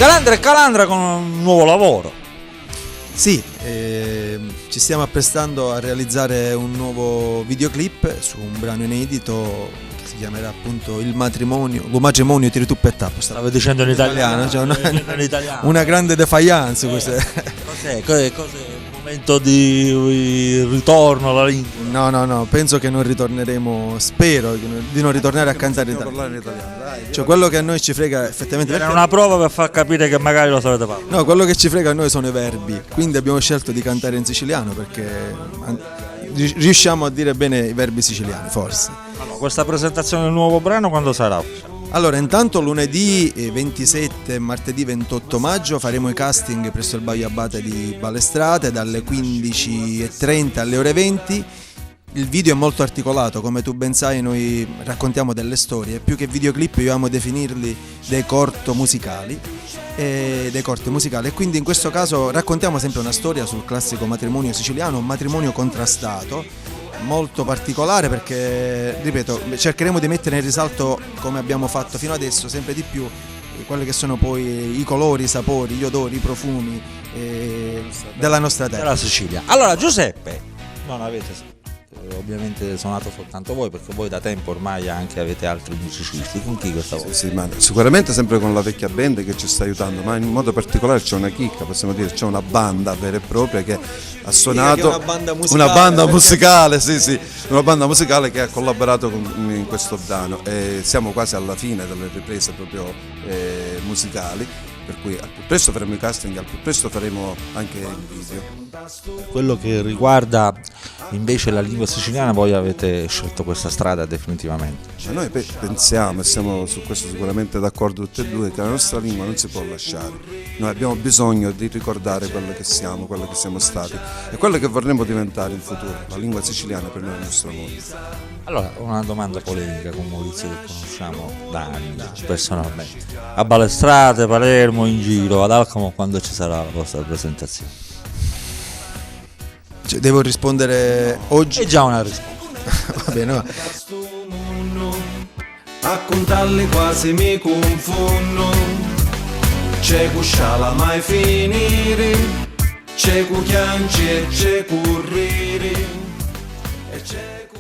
Galandra e Calandra con un nuovo lavoro. Sì, ci stiamo apprestando a realizzare un nuovo videoclip su un brano inedito che si chiamerà appunto Il matrimonio, lo matrimonio tiri tu per tappo. Stavo dicendo in italiano, cioè in italiano. una grande defiance questa. Cos'è un momento di ritorno alla lingua? No, penso che non ritorneremo, spero di non ritornare a cantare in italiano. Cioè quello che a noi ci frega effettivamente Era una prova per far capire che magari lo sapete parlare. No, quello che ci frega a noi sono i verbi, quindi abbiamo scelto di cantare in siciliano perché riusciamo a dire bene i verbi siciliani, forse. Allora, questa presentazione del nuovo brano quando sarà? Allora, intanto lunedì 27 e martedì 28 maggio faremo i casting presso il Baio Abate di Balestrate dalle 15:30 alle ore 20. Il video è molto articolato, come tu ben sai noi raccontiamo delle storie, più che videoclip io amo definirli dei corti musicali e quindi in questo caso raccontiamo sempre una storia sul classico matrimonio siciliano, un matrimonio contrastato, molto particolare perché, ripeto, cercheremo di mettere in risalto, come abbiamo fatto fino adesso, sempre di più quelli che sono poi i colori, i sapori, gli odori, i profumi della nostra terra. Della Sicilia. Allora Giuseppe, non avete ovviamente suonato soltanto voi, perché voi da tempo ormai anche avete altri musicisti. Con chi questa volta? Sì, ma sicuramente sempre con la vecchia band che ci sta aiutando, ma in modo particolare c'è una chicca, possiamo dire, c'è una banda vera e propria che ha suonato, una banda musicale, sì, una banda musicale che ha collaborato in questo brano e siamo quasi alla fine delle riprese proprio musicali, per cui al più presto faremo i casting, al più presto faremo anche il video. Quello che riguarda invece la lingua siciliana, voi avete scelto questa strada definitivamente. Ma noi pensiamo, e siamo su questo sicuramente d'accordo tutti e due, che la nostra lingua non si può lasciare. Noi abbiamo bisogno di ricordare quello che siamo stati e quello che vorremmo diventare in futuro. La lingua siciliana per noi è il nostro mondo. Allora, una domanda polemica con Maurizio che conosciamo da anni personalmente. A Balestrate, Palermo, in giro, ad Alcamo, quando ci sarà la vostra presentazione? Cioè, devo rispondere oggi? È già una risposta. Va bene, va. A contarli quasi mi confondo. C'è cusciala mai finire, c'è cu chianci e c'è cu riri, e c'è cu